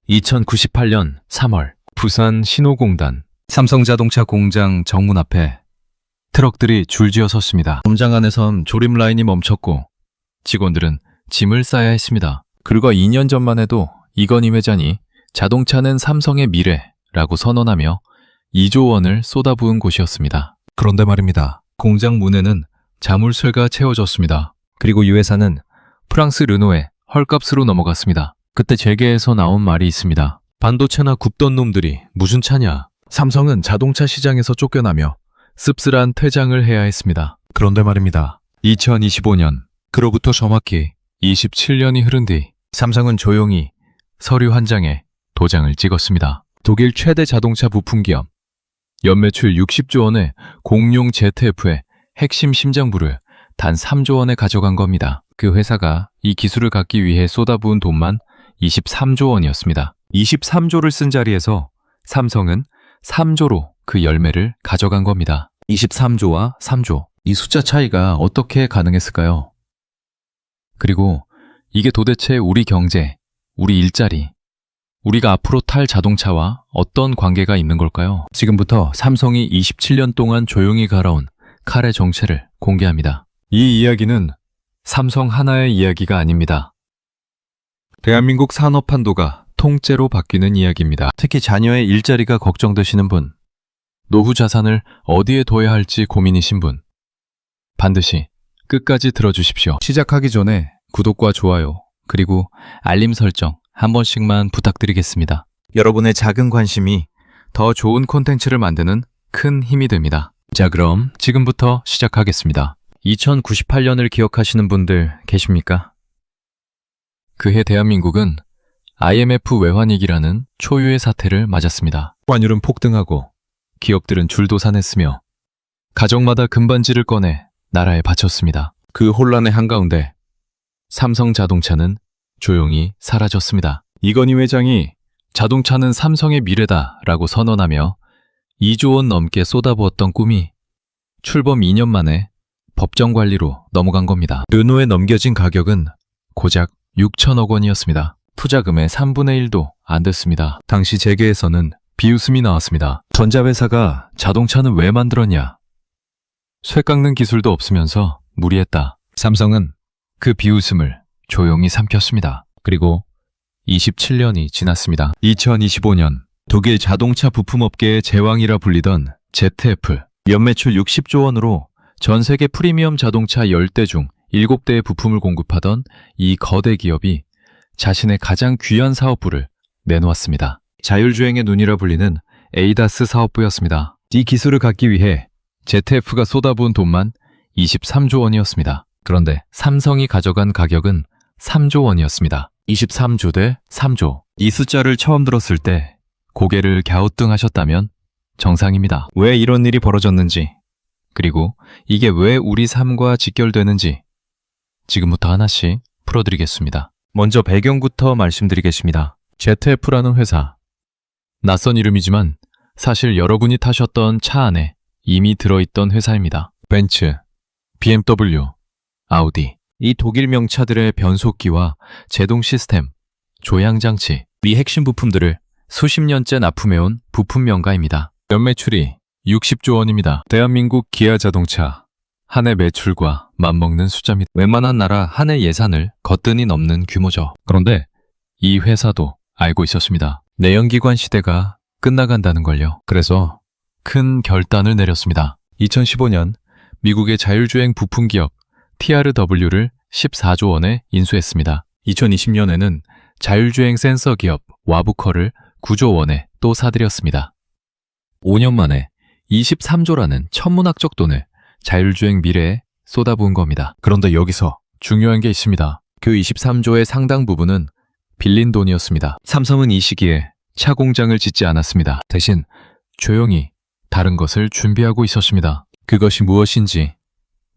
2098년 3월 부산 신호공단 삼성자동차 공장 정문 앞에 트럭들이 줄지어 섰습니다. 공장 안에선 조립 라인이 멈췄고 직원들은 짐을 싸야 했습니다. 불과 2년 전만 해도 이건희 회장이 자동차는 삼성의 미래라고 선언하며 2조 원을 쏟아부은 곳이었습니다. 그런데 말입니다. 공장 문에는 자물쇠가 채워졌습니다. 그리고 이 회사는 프랑스 르노의 헐값으로 넘어갔습니다. 그때 재계에서 나온 말이 있습니다. 반도체나 굽던 놈들이 무슨 차냐. 삼성은 자동차 시장에서 쫓겨나며 씁쓸한 퇴장을 해야 했습니다. 그런데 말입니다. 2025년, 그로부터 정확히 27년이 흐른 뒤 삼성은 조용히 서류 한 장에 도장을 찍었습니다. 독일 최대 자동차 부품기업, 연매출 60조 원의 공룡 ZF의 핵심 심장부를 단 3조 원에 가져간 겁니다. 그 회사가 이 기술을 갖기 위해 쏟아부은 돈만 23조 원이었습니다. 23조를 쓴 자리에서 삼성은 3조로 그 열매를 가져간 겁니다. 23조와 3조, 이 숫자 차이가 어떻게 가능했을까요? 그리고 이게 도대체 우리 경제, 우리 일자리, 우리가 앞으로 탈 자동차와 어떤 관계가 있는 걸까요? 지금부터 삼성이 27년 동안 조용히 갈아온 칼의 정체를 공개합니다. 이 이야기는 삼성 하나의 이야기가 아닙니다. 대한민국 산업 판도가 통째로 바뀌는 이야기입니다. 특히 자녀의 일자리가 걱정되시는 분, 노후 자산을 어디에 둬야 할지 고민이신 분, 반드시 끝까지 들어주십시오. 시작하기 전에 구독과 좋아요, 그리고 알림 설정 한 번씩만 부탁드리겠습니다. 여러분의 작은 관심이 더 좋은 콘텐츠를 만드는 큰 힘이 됩니다. 자, 그럼 지금부터 시작하겠습니다. 2098년을 기억하시는 분들 계십니까? 그해 대한민국은 IMF 외환위기라는 초유의 사태를 맞았습니다. 환율은 폭등하고 기업들은 줄도산했으며 가정마다 금반지를 꺼내 나라에 바쳤습니다. 그 혼란의 한가운데 삼성자동차는 조용히 사라졌습니다. 이건희 회장이 자동차는 삼성의 미래다라고 선언하며 2조 원 넘게 쏟아부었던 꿈이 출범 2년 만에 법정 관리로 넘어간 겁니다. 르노에 넘겨진 가격은 고작 6천억 원이었습니다. 투자금의 3분의 1도 안 됐습니다. 당시 재계에서는 비웃음이 나왔습니다. 전자회사가 자동차는 왜 만들었냐? 쇠 깎는 기술도 없으면서 무리했다. 삼성은 그 비웃음을 조용히 삼켰습니다. 그리고 27년이 지났습니다. 2025년 독일 자동차 부품업계의 제왕이라 불리던 ZF, 연매출 60조 원으로 전 세계 프리미엄 자동차 10대 중 7대의 부품을 공급하던 이 거대 기업이 자신의 가장 귀한 사업부를 내놓았습니다. 자율주행의 눈이라 불리는 에이다스 사업부였습니다. 이 기술을 갖기 위해 ZF가 쏟아부은 돈만 23조 원이었습니다. 그런데 삼성이 가져간 가격은 3조 원이었습니다. 23조 대 3조. 이 숫자를 처음 들었을 때 고개를 갸우뚱하셨다면 정상입니다. 왜 이런 일이 벌어졌는지, 그리고 이게 왜 우리 삶과 직결되는지 지금부터 하나씩 풀어드리겠습니다. 먼저 배경부터 말씀드리겠습니다. ZF라는 회사. 낯선 이름이지만 사실 여러분이 타셨던 차 안에 이미 들어있던 회사입니다. 벤츠, BMW, 아우디. 이 독일 명차들의 변속기와 제동 시스템, 조향장치, 이 핵심 부품들을 수십 년째 납품해온 부품 명가입니다. 연매출이 60조 원입니다. 대한민국 기아 자동차 한 해 매출과 맞먹는 숫자입니다. 웬만한 나라 한 해 예산을 거뜬히 넘는 규모죠. 그런데 이 회사도 알고 있었습니다. 내연기관 시대가 끝나간다는 걸요. 그래서 큰 결단을 내렸습니다. 2015년 미국의 자율주행 부품 기업 TRW를 14조 원에 인수했습니다. 2020년에는 자율주행 센서 기업 와부커를 9조 원에 또 사들였습니다. 5년 만에 23조라는 천문학적 돈을 자율주행 미래에 쏟아부은 겁니다. 그런데 여기서 중요한 게 있습니다. 그 23조의 상당 부분은 빌린 돈이었습니다. 삼성은 이 시기에 차 공장을 짓지 않았습니다. 대신 조용히 다른 것을 준비하고 있었습니다. 그것이 무엇인지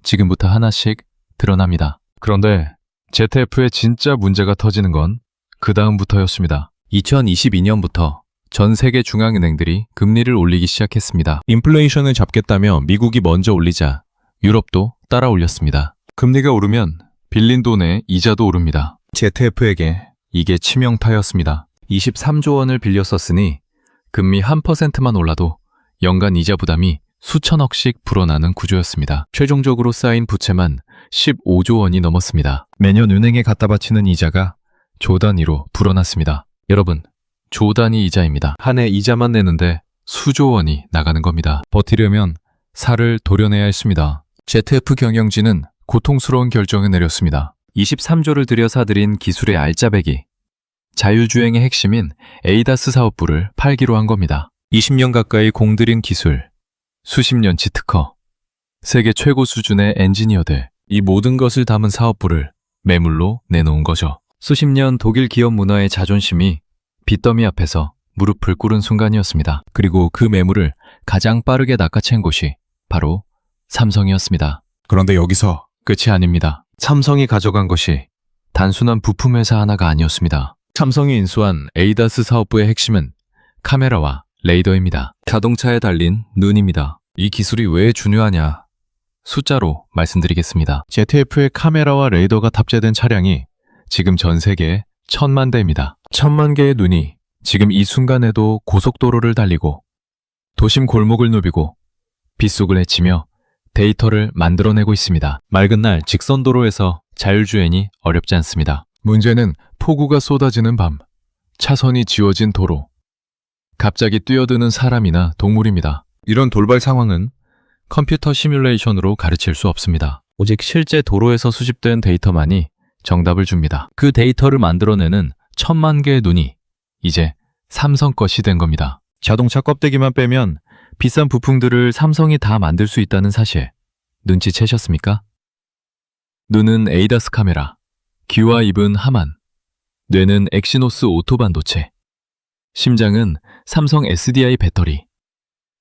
지금부터 하나씩 드러납니다. 그런데 ZF의 진짜 문제가 터지는 건 그 다음부터였습니다. 2022년부터 전 세계 중앙은행들이 금리를 올리기 시작했습니다. 인플레이션을 잡겠다며 미국이 먼저 올리자 유럽도 따라 올렸습니다. 금리가 오르면 빌린 돈의 이자도 오릅니다. ZF에게 이게 치명타였습니다. 23조 원을 빌려 썼으니 금리 1%만 올라도 연간 이자 부담이 수천억씩 불어나는 구조였습니다. 최종적으로 쌓인 부채만 15조 원이 넘었습니다. 매년 은행에 갖다 바치는 이자가 조 단위로 불어났습니다. 여러분, 조 단위 이자입니다. 한 해 이자만 내는데 수조 원이 나가는 겁니다. 버티려면 살을 도려내야 했습니다. ZF 경영진은 고통스러운 결정을 내렸습니다. 23조를 들여 사들인 기술의 알짜배기, 자율주행의 핵심인 에이다스 사업부를 팔기로 한 겁니다. 20년 가까이 공들인 기술, 수십 년치 특허, 세계 최고 수준의 엔지니어들, 이 모든 것을 담은 사업부를 매물로 내놓은 거죠. 수십 년 독일 기업 문화의 자존심이 빚더미 앞에서 무릎을 꿇은 순간이었습니다. 그리고 그 매물을 가장 빠르게 낚아챈 곳이 바로 삼성이었습니다. 그런데 여기서 끝이 아닙니다. 삼성이 가져간 것이 단순한 부품 회사 하나가 아니었습니다. 삼성이 인수한 에이다스 사업부의 핵심은 카메라와 레이더입니다. 자동차에 달린 눈입니다. 이 기술이 왜 중요하냐? 숫자로 말씀드리겠습니다. ZF의 카메라와 레이더가 탑재된 차량이 지금 전 세계에 1000만 대입니다. 1000만 개의 눈이 지금 이 순간에도 고속도로를 달리고 도심 골목을 누비고 빗속을 헤치며 데이터를 만들어내고 있습니다. 맑은 날 직선도로에서 자율주행이 어렵지 않습니다. 문제는 폭우가 쏟아지는 밤, 차선이 지워진 도로, 갑자기 뛰어드는 사람이나 동물입니다. 이런 돌발 상황은 컴퓨터 시뮬레이션으로 가르칠 수 없습니다. 오직 실제 도로에서 수집된 데이터만이 정답을 줍니다. 그 데이터를 만들어내는 1000만 개의 눈이 이제 삼성 것이 된 겁니다. 자동차 껍데기만 빼면 비싼 부품들을 삼성이 다 만들 수 있다는 사실 눈치채셨습니까? 눈은 에이다스 카메라, 귀와 입은 하만, 뇌는 엑시노스 오토 반도체, 심장은 삼성 SDI 배터리,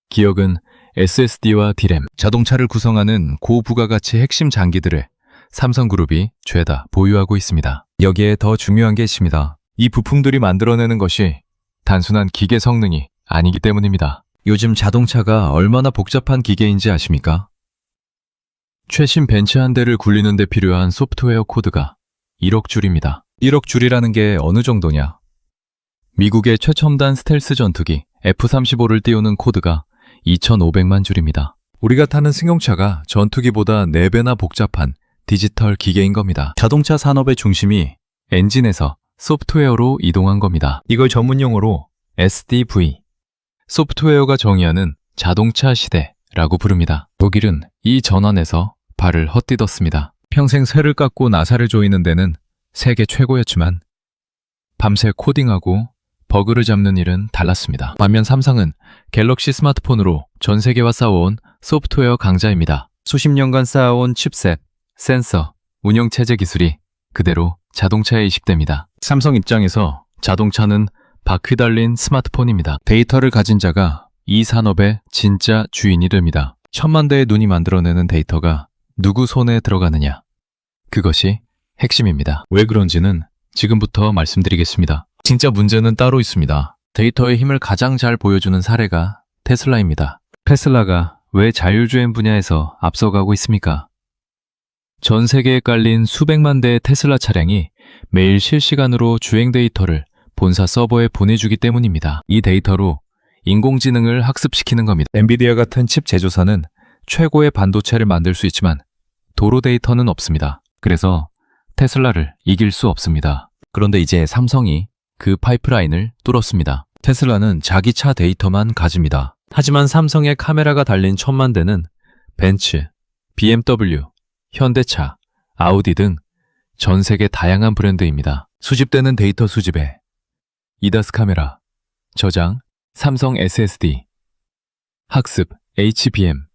기억은 SSD와 D램, 자동차를 구성하는 고부가가치 핵심 장기들을 삼성그룹이 죄다 보유하고 있습니다. 여기에 더 중요한 게 있습니다. 이 부품들이 만들어내는 것이 단순한 기계 성능이 아니기 때문입니다. 요즘 자동차가 얼마나 복잡한 기계인지 아십니까? 최신 벤츠 한 대를 굴리는 데 필요한 소프트웨어 코드가 1억 줄입니다. 1억 줄이라는 게 어느 정도냐? 미국의 최첨단 스텔스 전투기 F-35를 띄우는 코드가 2,500만 줄입니다. 우리가 타는 승용차가 전투기보다 4배나 복잡한 디지털 기계인 겁니다. 자동차 산업의 중심이 엔진에서 소프트웨어로 이동한 겁니다. 이걸 전문용어로 SDV, 소프트웨어가 정의하는 자동차 시대라고 부릅니다. 독일은 이 전환에서 발을 헛디뎠습니다. 평생 쇠를 깎고 나사를 조이는 데는 세계 최고였지만 밤새 코딩하고 버그를 잡는 일은 달랐습니다. 반면 삼성은 갤럭시 스마트폰으로 전 세계와 싸워온 소프트웨어 강자입니다. 수십 년간 쌓아온 칩셋, 센서, 운영체제 기술이 그대로 자동차에 이식됩니다. 삼성 입장에서 자동차는 바퀴 달린 스마트폰입니다. 데이터를 가진 자가 이 산업의 진짜 주인이 됩니다. 1000만 대의 눈이 만들어내는 데이터가 누구 손에 들어가느냐? 그것이 핵심입니다. 왜 그런지는 지금부터 말씀드리겠습니다. 진짜 문제는 따로 있습니다. 데이터의 힘을 가장 잘 보여주는 사례가 테슬라입니다. 테슬라가 왜 자율주행 분야에서 앞서가고 있습니까? 전 세계에 깔린 수백만 대의 테슬라 차량이 매일 실시간으로 주행 데이터를 본사 서버에 보내주기 때문입니다. 이 데이터로 인공지능을 학습시키는 겁니다. 엔비디아 같은 칩 제조사는 최고의 반도체를 만들 수 있지만 도로 데이터는 없습니다. 그래서 테슬라를 이길 수 없습니다. 그런데 이제 삼성이 그 파이프라인을 뚫었습니다. 테슬라는 자기 차 데이터만 가집니다. 하지만 삼성의 카메라가 달린 1000만 대는 벤츠, BMW, 현대차, 아우디 등 전 세계 다양한 브랜드입니다. 수집되는 데이터 수집에 이다스 카메라, 저장, 삼성 SSD, 학습, HBM,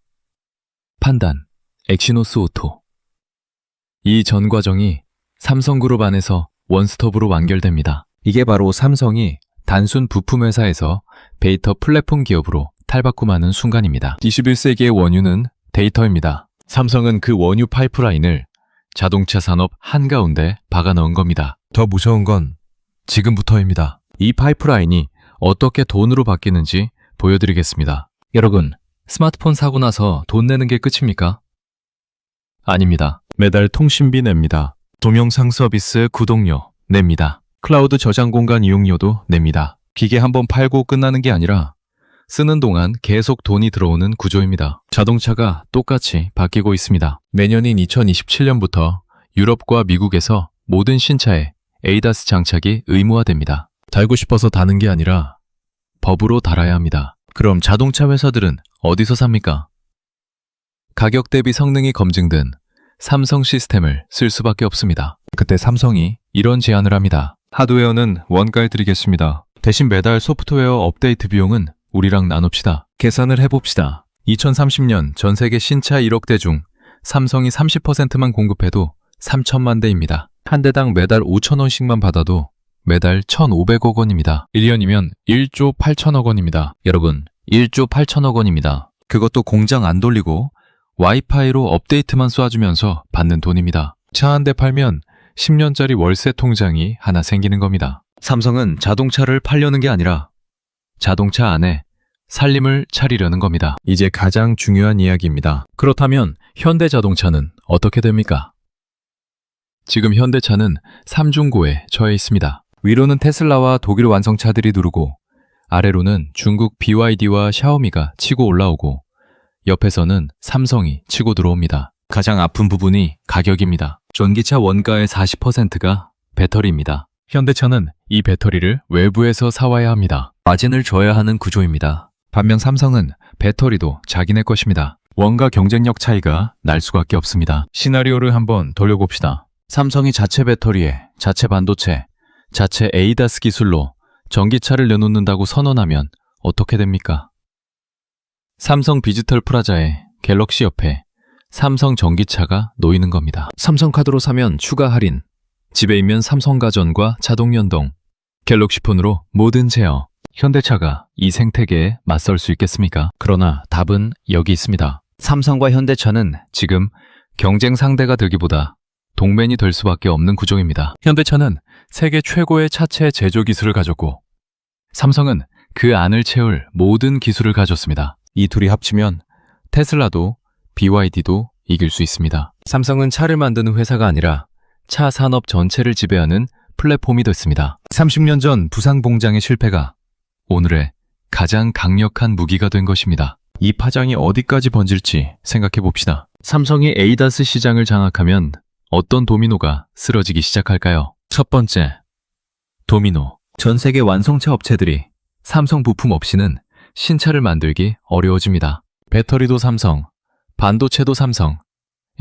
판단, 엑시노스 오토. 이 전 과정이 삼성그룹 안에서 원스톱으로 완결됩니다. 이게 바로 삼성이 단순 부품 회사에서 데이터 플랫폼 기업으로 탈바꿈하는 순간입니다. 21세기의 원유는 데이터입니다. 삼성은 그 원유 파이프라인을 자동차 산업 한가운데 박아 넣은 겁니다. 더 무서운 건 지금부터입니다. 이 파이프라인이 어떻게 돈으로 바뀌는지 보여드리겠습니다. 여러분, 스마트폰 사고 나서 돈 내는 게 끝입니까? 아닙니다. 매달 통신비 냅니다. 동영상 서비스 구독료 냅니다. 클라우드 저장 공간 이용료도 냅니다. 기계 한번 팔고 끝나는 게 아니라 쓰는 동안 계속 돈이 들어오는 구조입니다. 자동차가 똑같이 바뀌고 있습니다. 내년인 2027년부터 유럽과 미국에서 모든 신차에 ADAS 장착이 의무화됩니다. 달고 싶어서 다는 게 아니라 법으로 달아야 합니다. 그럼 자동차 회사들은 어디서 삽니까? 가격 대비 성능이 검증된 삼성 시스템을 쓸 수밖에 없습니다. 그때 삼성이 이런 제안을 합니다. 하드웨어는 원가에 드리겠습니다. 대신 매달 소프트웨어 업데이트 비용은 우리랑 나눕시다. 계산을 해봅시다. 2030년 전 세계 신차 1억 대 중 삼성이 30%만 공급해도 3천만 대입니다. 한 대당 매달 5천원씩만 받아도 매달 1,500억 원입니다. 1년이면 1조 8천억 원입니다. 여러분, 1조 8천억 원입니다. 그것도 공장 안 돌리고 와이파이로 업데이트만 쏴주면서 받는 돈입니다. 차 한 대 팔면 10년짜리 월세 통장이 하나 생기는 겁니다. 삼성은 자동차를 팔려는 게 아니라 자동차 안에 살림을 차리려는 겁니다. 이제 가장 중요한 이야기입니다. 그렇다면 현대자동차는 어떻게 됩니까? 지금 현대차는 삼중고에 처해 있습니다. 위로는 테슬라와 독일 완성차들이 누르고 아래로는 중국 BYD와 샤오미가 치고 올라오고 옆에서는 삼성이 치고 들어옵니다. 가장 아픈 부분이 가격입니다. 전기차 원가의 40%가 배터리입니다. 현대차는 이 배터리를 외부에서 사와야 합니다. 마진을 줘야 하는 구조입니다. 반면 삼성은 배터리도 자기네 것입니다. 원가 경쟁력 차이가 날 수밖에 없습니다. 시나리오를 한번 돌려봅시다. 삼성이 자체 배터리에 자체 반도체, 자체 ADAS 기술로 전기차를 내놓는다고 선언하면 어떻게 됩니까? 삼성 디지털 프라자에 갤럭시 옆에 삼성 전기차가 놓이는 겁니다. 삼성카드로 사면 추가 할인, 집에 있면 삼성가전과 자동연동, 갤럭시폰으로 모든 제어. 현대차가 이 생태계에 맞설 수 있겠습니까? 그러나 답은 여기 있습니다. 삼성과 현대차는 지금 경쟁 상대가 되기보다 동맹이 될 수밖에 없는 구조입니다. 현대차는 세계 최고의 차체 제조 기술을 가졌고 삼성은 그 안을 채울 모든 기술을 가졌습니다. 이 둘이 합치면 테슬라도 BYD도 이길 수 있습니다. 삼성은 차를 만드는 회사가 아니라 차 산업 전체를 지배하는 플랫폼이 됐습니다. 30년 전 부산 공장의 실패가 오늘의 가장 강력한 무기가 된 것입니다. 이 파장이 어디까지 번질지 생각해 봅시다. 삼성이 ADAS 시장을 장악하면 어떤 도미노가 쓰러지기 시작할까요? 첫 번째, 도미노. 전 세계 완성차 업체들이 삼성 부품 없이는 신차를 만들기 어려워집니다. 배터리도 삼성, 반도체도 삼성,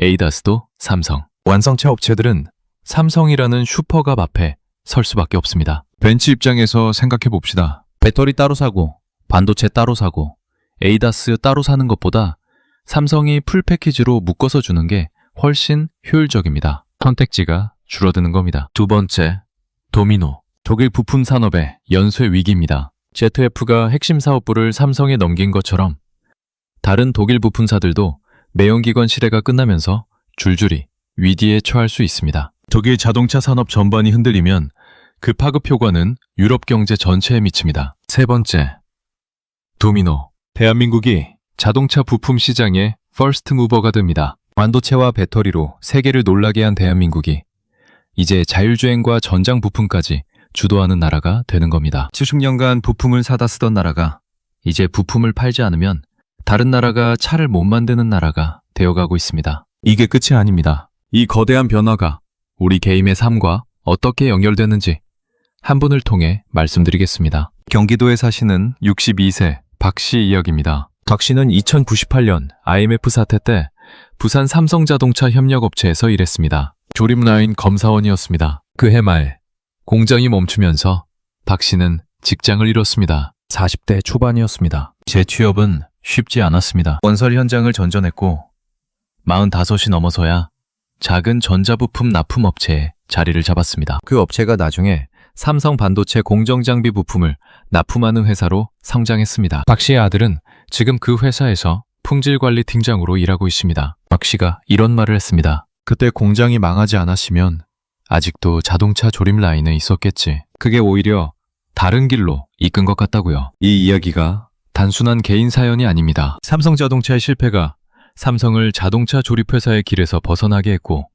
ADAS도 삼성. 완성차 업체들은 삼성이라는 슈퍼갑 앞에 설 수밖에 없습니다. 벤츠 입장에서 생각해 봅시다. 배터리 따로 사고, 반도체 따로 사고, ADAS 따로 사는 것보다 삼성이 풀 패키지로 묶어서 주는 게 훨씬 효율적입니다. 선택지가 줄어드는 겁니다. 두 번째, 도미노. 독일 부품 산업의 연쇄 위기입니다. ZF가 핵심 사업부를 삼성에 넘긴 것처럼 다른 독일 부품사들도 내연기관 시대가 끝나면서 줄줄이 위기에 처할 수 있습니다. 독일 자동차 산업 전반이 흔들리면 그 파급 효과는 유럽 경제 전체에 미칩니다. 세 번째, 도미노. 대한민국이 자동차 부품 시장의 퍼스트 무버가 됩니다. 반도체와 배터리로 세계를 놀라게 한 대한민국이 이제 자율주행과 전장 부품까지 주도하는 나라가 되는 겁니다. 70년간 부품을 사다 쓰던 나라가 이제 부품을 팔지 않으면 다른 나라가 차를 못 만드는 나라가 되어가고 있습니다. 이게 끝이 아닙니다. 이 거대한 변화가 우리 개인의 삶과 어떻게 연결되는지 한 분을 통해 말씀드리겠습니다. 경기도에 사시는 62세 박 씨 이야기입니다. 박 씨는 2098년 IMF 사태 때 부산 삼성자동차 협력업체에서 일했습니다. 조립라인 검사원이었습니다. 그해 말 공장이 멈추면서 박 씨는 직장을 잃었습니다. 40대 초반이었습니다. 재취업은 쉽지 않았습니다. 건설 현장을 전전했고 45이 넘어서야 작은 전자부품 납품업체에 자리를 잡았습니다. 그 업체가 나중에 삼성 반도체 공정장비 부품을 납품하는 회사로 성장했습니다. 박 씨의 아들은 지금 그 회사에서 품질관리팀장으로 일하고 있습니다. 박 씨가 이런 말을 했습니다. 그때 공장이 망하지 않았으면 아직도 자동차 조립 라인에 있었겠지. 그게 오히려 다른 길로 이끈 것 같다고요. 이 이야기가 단순한 개인 사연이 아닙니다. 삼성자동차의 실패가 삼성을 자동차 조립회사의 길에서 벗어나게 했고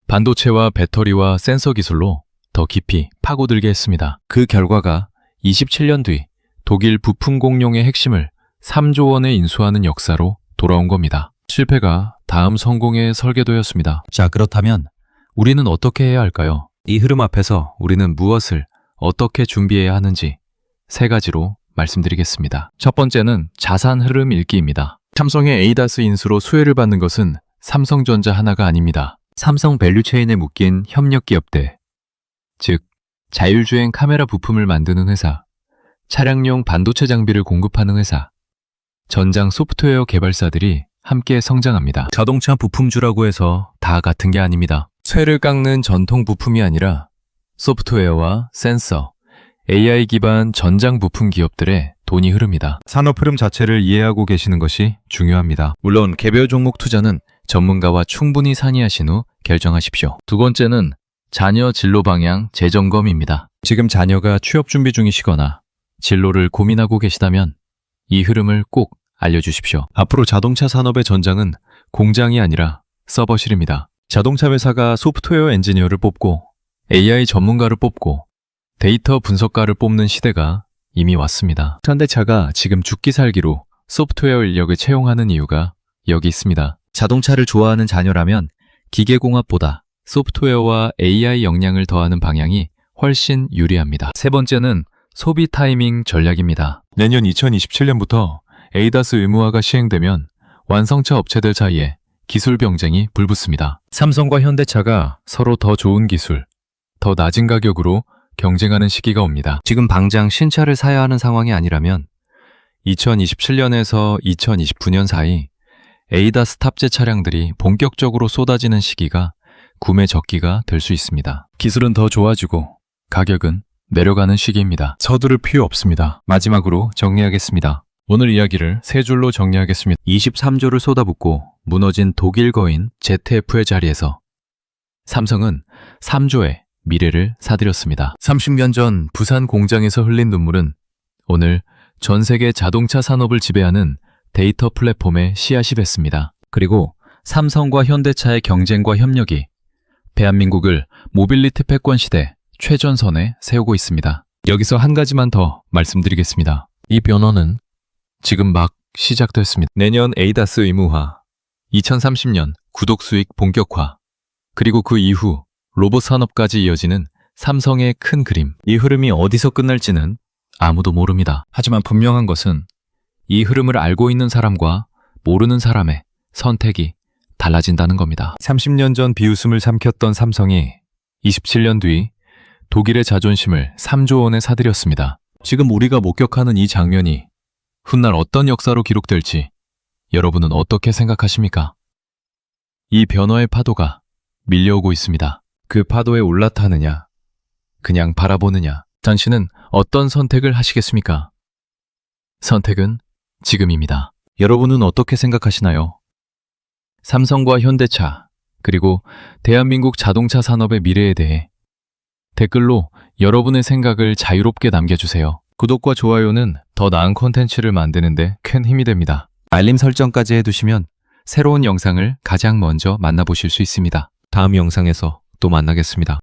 반도체와 배터리와 센서 기술로 더 깊이 파고들게 했습니다. 그 결과가 27년 뒤 독일 부품 공룡의 핵심을 3조 원에 인수하는 역사로 돌아온 겁니다. 실패가 다음 성공의 설계도였습니다. 자, 그렇다면 우리는 어떻게 해야 할까요? 이 흐름 앞에서 우리는 무엇을 어떻게 준비해야 하는지 3가지로 말씀드리겠습니다. 첫 번째는 자산 흐름 읽기입니다. 삼성의 에이다스 인수로 수혜를 받는 것은 삼성전자 하나가 아닙니다. 삼성 밸류체인에 묶인 협력 기업들, 즉 자율주행 카메라 부품을 만드는 회사, 차량용 반도체 장비를 공급하는 회사, 전장 소프트웨어 개발사들이 함께 성장합니다. 자동차 부품주라고 해서 다 같은 게 아닙니다. 쇠를 깎는 전통 부품이 아니라 소프트웨어와 센서, AI 기반 전장 부품 기업들의 돈이 흐릅니다. 산업 흐름 자체를 이해하고 계시는 것이 중요합니다. 물론 개별 종목 투자는 전문가와 충분히 상의하신 후 결정하십시오. 두 번째는 자녀 진로 방향 재점검입니다. 지금 자녀가 취업 준비 중이시거나 진로를 고민하고 계시다면 이 흐름을 꼭 알려주십시오. 앞으로 자동차 산업의 전장은 공장이 아니라 서버실입니다. 자동차 회사가 소프트웨어 엔지니어를 뽑고 AI 전문가를 뽑고 데이터 분석가를 뽑는 시대가 이미 왔습니다. 현대차가 지금 죽기 살기로 소프트웨어 인력을 채용하는 이유가 여기 있습니다. 자동차를 좋아하는 자녀라면 기계공학보다 소프트웨어와 AI 역량을 더하는 방향이 훨씬 유리합니다. 세 번째는 소비 타이밍 전략입니다. 내년 2027년부터 에이다스 의무화가 시행되면 완성차 업체들 사이에 기술 경쟁이 불붙습니다. 삼성과 현대차가 서로 더 좋은 기술, 더 낮은 가격으로 경쟁하는 시기가 옵니다. 지금 당장 신차를 사야 하는 상황이 아니라면 2027년에서 2029년 사이 에이다스 탑재 차량들이 본격적으로 쏟아지는 시기가 구매 적기가 될 수 있습니다. 기술은 더 좋아지고 가격은 내려가는 시기입니다. 서두를 필요 없습니다. 마지막으로 정리하겠습니다. 오늘 이야기를 3줄로 정리하겠습니다. 23조를 쏟아붓고 무너진 독일 거인 ZF의 자리에서 삼성은 3조의 미래를 사들였습니다. 30년 전 부산 공장에서 흘린 눈물은 오늘 전 세계 자동차 산업을 지배하는 데이터 플랫폼의 씨앗이 됐습니다. 그리고 삼성과 현대차의 경쟁과 협력이 대한민국을 모빌리티 패권 시대 최전선에 세우고 있습니다. 여기서 한 가지만 더 말씀드리겠습니다. 이 변화는 지금 막 시작됐습니다. 내년 에이다스 의무화, 2030년 구독 수익 본격화, 그리고 그 이후 로봇 산업까지 이어지는 삼성의 큰 그림. 이 흐름이 어디서 끝날지는 아무도 모릅니다. 하지만 분명한 것은 이 흐름을 알고 있는 사람과 모르는 사람의 선택이 달라진다는 겁니다. 30년 전 비웃음을 삼켰던 삼성이 27년 뒤 독일의 자존심을 3조 원에 사들였습니다. 지금 우리가 목격하는 이 장면이 훗날 어떤 역사로 기록될지 여러분은 어떻게 생각하십니까? 이 변화의 파도가 밀려오고 있습니다. 그 파도에 올라타느냐, 그냥 바라보느냐, 당신은 어떤 선택을 하시겠습니까? 선택은 지금입니다. 여러분은 어떻게 생각하시나요? 삼성과 현대차, 그리고 대한민국 자동차 산업의 미래에 대해 댓글로 여러분의 생각을 자유롭게 남겨주세요. 구독과 좋아요는 더 나은 콘텐츠를 만드는데 큰 힘이 됩니다. 알림 설정까지 해두시면 새로운 영상을 가장 먼저 만나보실 수 있습니다. 다음 영상에서 또 만나겠습니다.